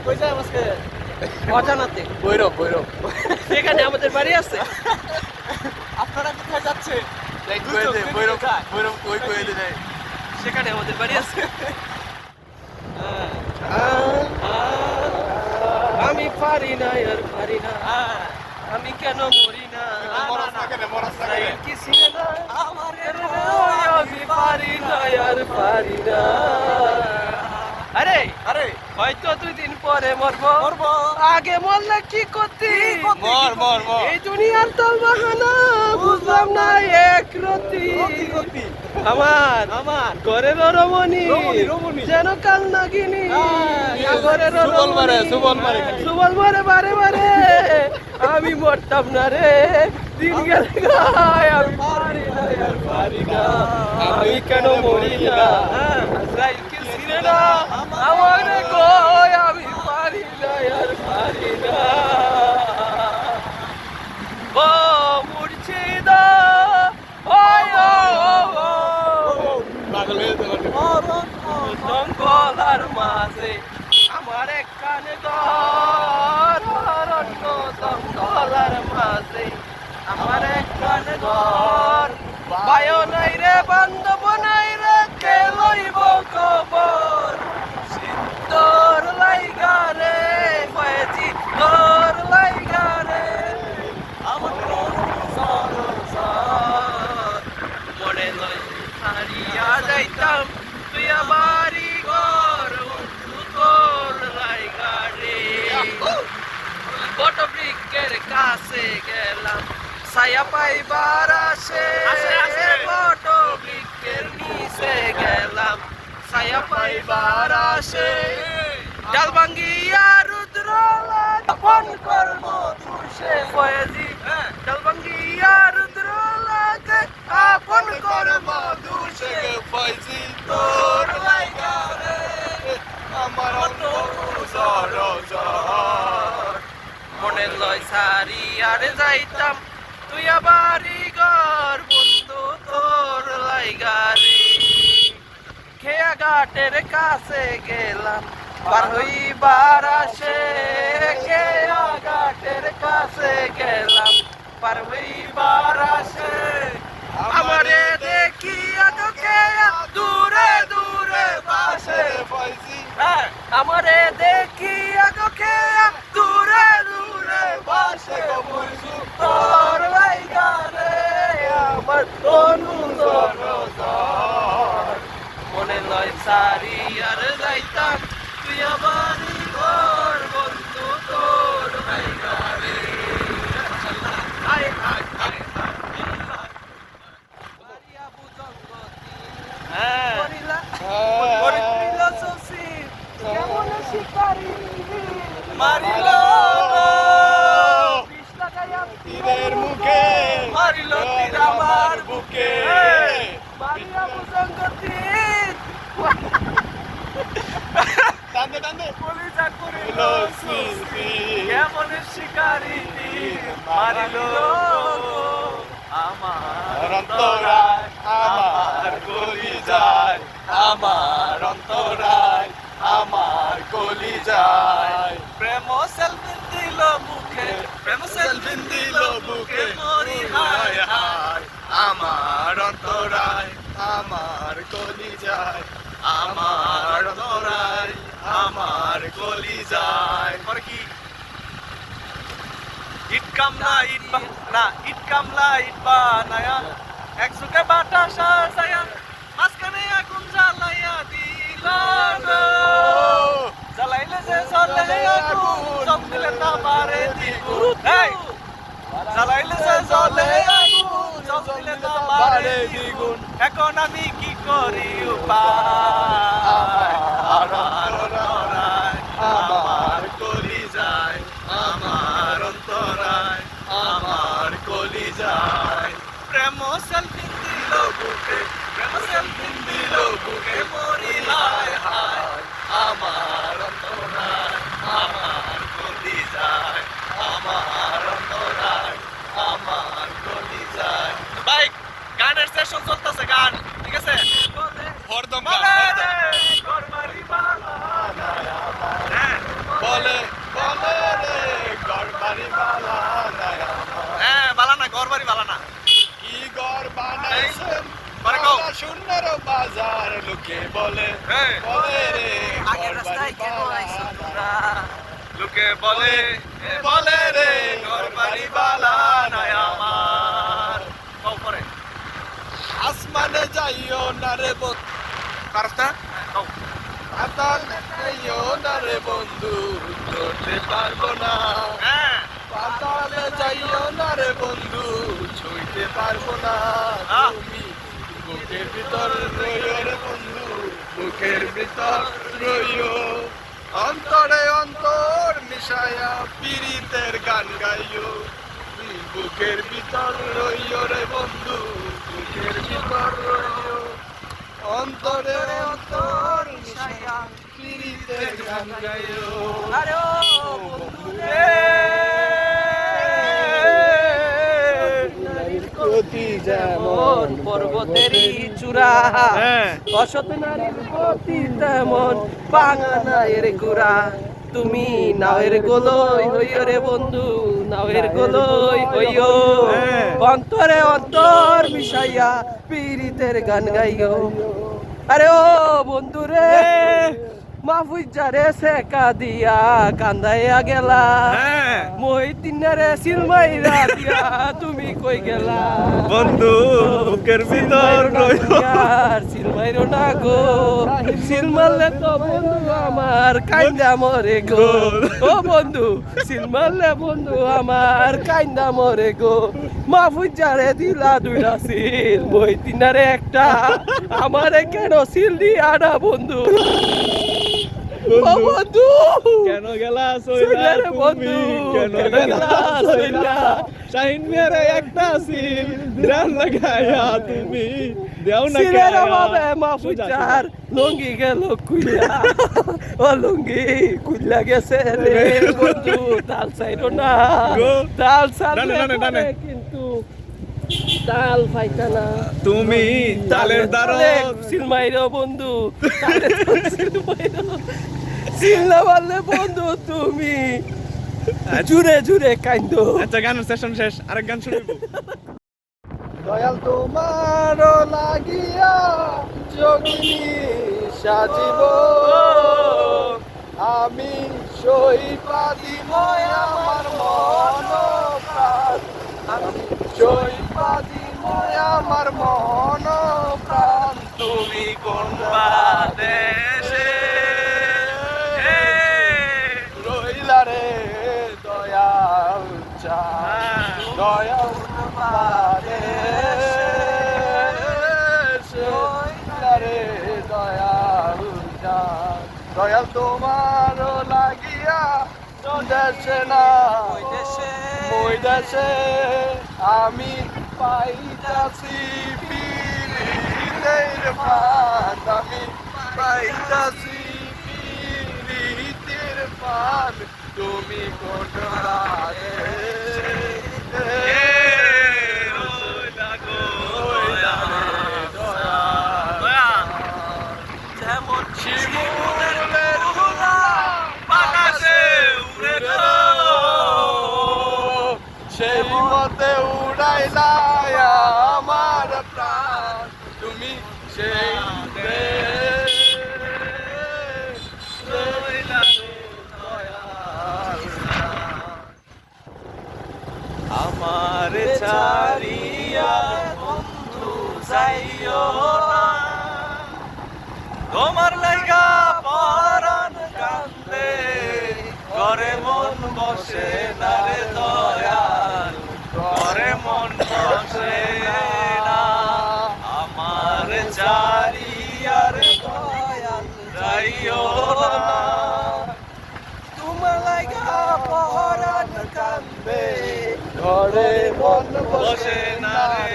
কই যায় আজকে অজানাতে ভৈরব ভৈরব সেখানে আমাদের বাড়ি আছে। আপনারা কোথায় যাচ্ছেন? ভৈরব ভৈরব কই কই দেয় সেখানে আমাদের বাড়ি আছে। আমি পারি না আর পারি না, আমি কেন মরি না, কি ছিল না আমার, আমি পারি না আর পারি না। আরে আরে হয়তো 2 দিন পরে মরবো, আগে মরলে কি করতি? মর মর মর এই দুনিয়ার তো বাহানা বুঝলাম না এক রতি। আমার ঘরের রমণী যেন কাল নাগিনী, ঘরের সুবল মারে সুবল মারে সুবল মারে বারে বারে, আমি মরতাম না রে, দিন গেলে গায়, আমি পারি না আর পারি না, আমি কেন মরি না, আজরাইল কি ছিঁড়ে না আমার গয়, আমি পারি না আর পারি না। ও মুর্শিদা পাগল হয়ে যাবে জঙ্গলার মাঝে আমার একখানে ঘর, অরণ্য জঙ্গলার মাঝে আমার একখানে ঘর, বায়ো নাই রে বান্ধব নাই রে, কে লইব খবর, তোর লাইগা রে পয়েছি, তোর লাইগা রে আমার মনে লয় হারিয়া যাইতাম, তুই আমারই ঘর বন্ধু, তোর লাইগা রে। বট বৃক্ষের কাছে গেলাম, ছায়া পাইবার আসে, বট বৃক্ষের নিচে গেলাম, ছায়া পাইবার আসে, ডাল ভাঙ্গিয়া রুদ্র ফোন কর্ম তুষে পয়েছি, ডাল ভাঙ্গিয়া রুদ্র লাগে আপন কর্ম দুষে, পাইছি তোর লাইগা রে আমার মনে লয় সারি আর যাইতাম, তুই আবারই ঘর বন্ধু, তোর লাইগা রে। খেয়া ঘাটের কাছে গেলাম, পার হইবার আসে, খেয়া ঘাটের কাছে গেলাম, পার হইবার আসে, আমারে দেখিয়া তো খেয়া দূরে দূরে বাসে, পাইছি আমারে দেখিয়া তো খেয়া দূরে দূরে বাসে, তোর লাইগা রে আমার অনুজন, মনে লয় সারি আর যাইতাম, তুই আমারই ঘর বন্ধু, তোর লাইগা রে। আয় আয় আয় মারিয়া বুজঙ্গতি, করিলা করিলা সসি, কেমন শিকারি মারিল বিষ লাগাইয়া তীরের মুখে মারিল তীর আমার বুকে মারিয়া বুজঙ্গতি, টানতে টানতে কলিজা করিল সৃষ্টি কেমন শিকারি মারিল আমার অন্তরায় আমার কলিজায় আমার অন্তরায় আমার কলিজায় প্রেম সেলফিন দিল মুখে, প্রেম সেলফিন দিল বুকে মরি হায় হায় আমার অন্তরায় আমার কলিজায় আমার অন্তরায় আমার কলিজায় পরে কি ইট কামলা ইট না ইট কামলা ইট বানায়া, এক সুখে বাতাস সায়া, মাঝখানে আগুন জ্বালাইয়া দিল গো, জ্বালাইলে যে জ্বলে আগুন, জম দিলে তা পারে দ্বিগুণ, এই জ্বালাইলে যে জ্বলে আগুন, জম দিলে তা পারে দ্বিগুণ, এখন আমি কি করি উপায়, আমার অন্তরায় আমার কলিজায় আমার অন্তরায় আমার কলিজায় প্রেম সেলফিন দিল বুকে, প্রেম সেলফিন দিল বুকে, মরি হায় হায় আমার অন্তরায় আমার কলিজায় আমার অন্তরায় আমার কলিজায় ভাই গানের সেশন চলতেছে, গান ঠিক আছে, হরদম বলে রে, করবারি বালা, হ্যাঁ বলে বলে রে ঘর বাড়ি বালা নাই আমার। হ্যাঁ বালা না, ঘর বাড়ি বালা না। কি ঘর বানাইছেন পরে কও। সুন্দর বাজার লোকে বলে হ্যাঁ। বলে রে আগের ঘর রাস্তায় বাড়ি কেন বালা আইছো নাই তোমরা? লোকে বলে বলে রে ঘর বাড়ি বালা নাই আমার। কও পরে। আসমানে যাইও না রে বন্ধু পারস্তা? কও। পাতাল যাইও না রে বন্ধু ধরতে পারবো না হ্যাঁ। পাতালে যাইও না রে বন্ধু ছুঁইতে পারবো না আহ। তুমি বুকের ভিতর রইও রে বন্ধু বুকের ভিতর রইও অন্তরে অন্তর মিশায়া পীড়িতের গান গাইও তুমি বুকের ভিতর রইও রে বন্ধু বুকের ভিতর রইও অন্তরে অন্তর মিশায়া পীড়িতের গান গাইও আরে ও বন্ধু রে, প্রতি যেমন পর্বতেরই চূড়া, হ্যাঁ। অসৎ নারীর প্রতি তেমন বাঙানায়ের গুড়া। তুমি নাওয়ের গোলই হইও রে বন্ধু, নাওয়ের গোলই হইও, হ্যাঁ। অন্তরে অন্তর মিশাইয়া পীড়িতের গান গাইও। আরে ও বন্ধু রে, মাফুজারে সেকা দিয়া কান্দাইয়া গেলা, হ্যাঁ। মহিতিনারে সিলমাইরা দিয়া তুমি কই গেলা। বন্ধু বুকের ভিতর সিলমাইরো না গো, সিলমারলে তো বন্ধু আমার কাইন্দা মরে গো। ও বন্ধু সিলমারলে বন্ধু আমার কাইন্দা মরে গো। মাফুজারে দিলা দুইটা সিল, মহিতিনারে একটা, আমারে কেন সিল দিয়া না বন্ধু? ও বন্ধু কেন গেলা সইলা রে বন্ধু, কেন গেলা সইলা? শাহিন মেরে একটা সিল ধ্যান লাগায়া তুমি দেও না সিলের অভাবে মাফুজার লুঙ্গি গেল কুইলা, ও লুঙ্গি কুইলা গেছে রে বন্ধু। তাল চাইরো না, গো। তাল ডানে, ডানে, ডানে। চাইলে কিন্তু তাল পাইতা না। তুমি তালের দ্বারা সিলমাইরো বন্ধু, তালে তো সিলমাইরো। সিল না মারলে বন্ধু তুমি জুড়ে জুড়ে কাইন্দো। আচ্ছা গানের সেশন শেষ, আরেক গান শুনবো। দয়াল তোমার লাগিয়া যোগিনী সাজিব আমি সইপাদি মই আমার মন প্রাণ আমি সইপাদি মই আমার মন প্রাণ তুমি কোন দেশে রইলা রে দয়াল চা দয়াল দয়াল তোমার লাগিয়া দেশে না মই দেশে আমি পাইতাছি পীড়িতের পান আমি পাইতাছি পীড়িতের পান তুমি কোন যেমন শিমুলের বাতাসে উড়ে সেই মতে উড়াইলাই আমার প্রাণ তুমি সেই আমার ছাড়িয়া বন্ধু যাইও না, তোমার লাইগা পরাণ কান্দে ঘরে মন বসে না রে দয়াল ঘরে মন বসে না আমার চারিয়ার দয়াল যাইও না তোমার লাগা পরাণ কান্দে ঘরে মন বসে না রে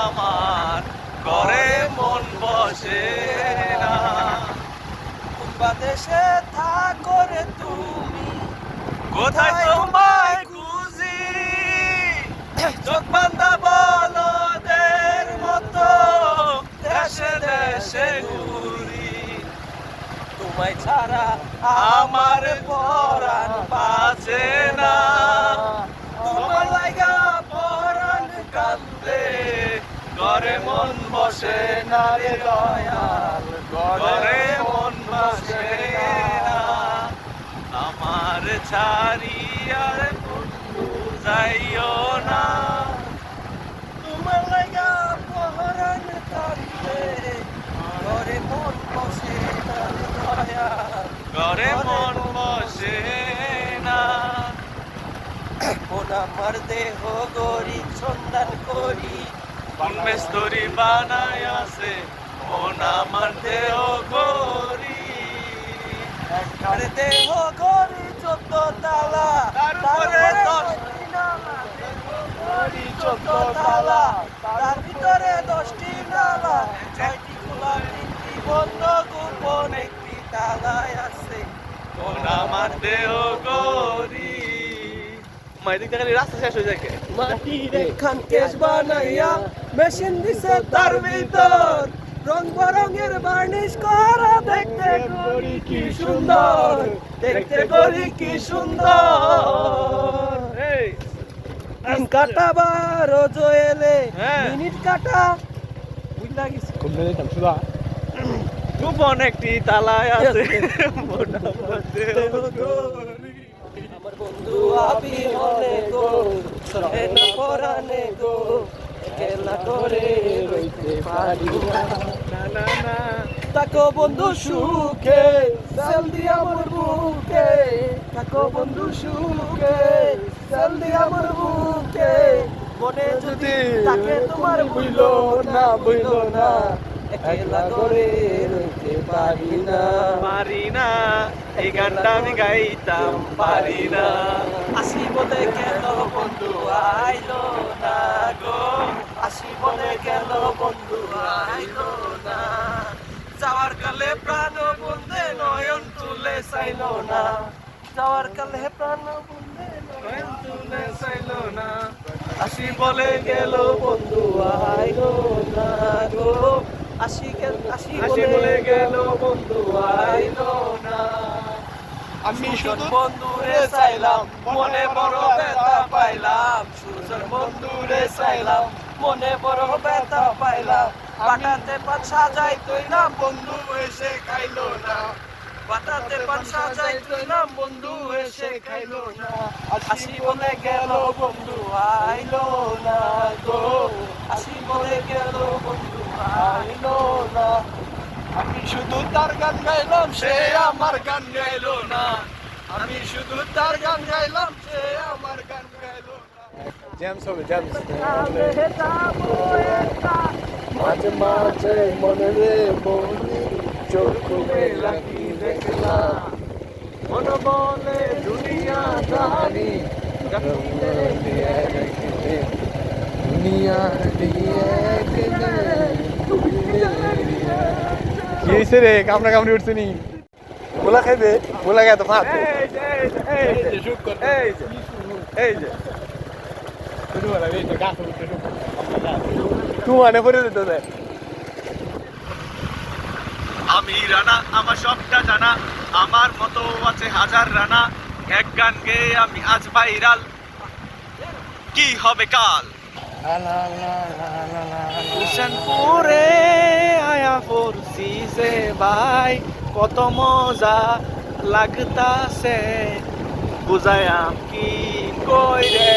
আমার ঘরে মন বসে না বাদেশে থাকো রে তুমি, কোথায় তোমায় খুঁজি চোখ বান্ধা বলদের মতো দেশে দেশে ঘুরি তোমায় ছাড়া আমার পরাণ বাঁচে না তোমার লাগা পরাণ কান্দে ঘরে মন বসে না রে দয়াল ঘরে মন বসে না আমার ছাড়িয়ার বন্ধু যাইও না তোমার লাগা পরাণ কান্দে ঘরে মন বসে না রে দয়াল ঘরে মন বসে না মন আমার দেহ গরি সন্ধান করি মেস্তরি বানায় আছে মন আমার দেহ গরি আর দেহ গরি 14 তালা তারপরে 10টি নালা গরি 14 তালা তার ভিতরে 10টি নালা 6টি খোলা 3টি বন্ধ গোপন একটি তালায় আছে মন আমার দেহ গরি মাইদিক দেখালি রাস্তা শেষ হয়ে যায় মাটির একখান কেশ বানাইয়া মেশিন দিছে তার ভিতর রং বরঙের বার্নিশ করা দেখতে করি কি সুন্দর দেখতে করি কি সুন্দর দিন কাটা বারো জয়েলে হ্যাঁ। মিনিট কাটা বুঝলা গেছি গোপন একটি তালায় আছে মন আমার দেহ গরি আমার বন্ধু আবি মনে গো সহে না পরানে গো একলা করে রইতে পারি না তাকো বন্ধু সুখে সেল দিয়া আমার বুকে তাকো বন্ধু সুখে সেল দিয়া আমার বুকে মনে যদি তাকে তোমার ভুইলো না একলা করে রইতে পারি না এই গানটা আমি গাইতাম পারি না আসি বলে কেন বন্ধু আইলো না গো আসি বলে কেন বন্ধু আইলো না যাওয়ার কালে প্রাণ বন্ধে নয়ন তুলে চাইলো না যাওয়ার কালে প্রাণ বন্ধে নয়ন তুলে চাইলো না আসি বলে গেল বন্ধু আইলো না গো আসি বলে গেল বন্ধু আইলো না আমি শুধু বন্ধুরে চাইলাম মনে বড় ব্যথা পাইলাম সুজন বন্ধুরে চাইলাম মনে বড় ব্যথা পাইলাম বাটাতে পান সাজাই তুই নাম বন্ধু এসে খাইলো না বাটাতে পান সাজাই তুই নাম বন্ধু এসে খাইলো না আসি বলে গেল বন্ধু আইলো না গো আসি বলে গেল বন্ধু আইলো না আমি শুধু তার গান গাইলাম সে আমার গান গাইলো না আমি শুধু তার গান গাইলাম সে আমার গান গাইলো না জেমস হবে জেমস মাঝে মাঝে মনে রে বলি চোখ মেলা কি দেখলাম মন বলে দুনিয়া দানি দুনিয়া কি হয়েছে রে কামড়া কামড়ি উঠছে নি গোলা খাইবে গোলা খাই তো ফাঁক তোমার পরে দিত আমি রানা আমার সবটা জানা আমার মতো আছে হাজার রানা এক গান গেয়ে আমি আজ ভাইরাল কি হবে কাল হুসেনপুরে আয়া পড়ছি যে ভাই কত মজা লাগতাছে বুঝায়াম কি কই রে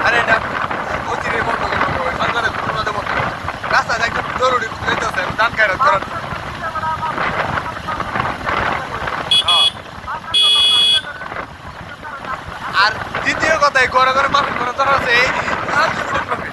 আরে না অচিরে বন্ধ করে সরকারের কোনো দেব রাস্তা একদম জরুরি কইতেছে দান কাইরা করার আর দ্বিতীয় কথাই ঘরে ঘরে মানুষ মনে তো আছে এই আনলিমিটেড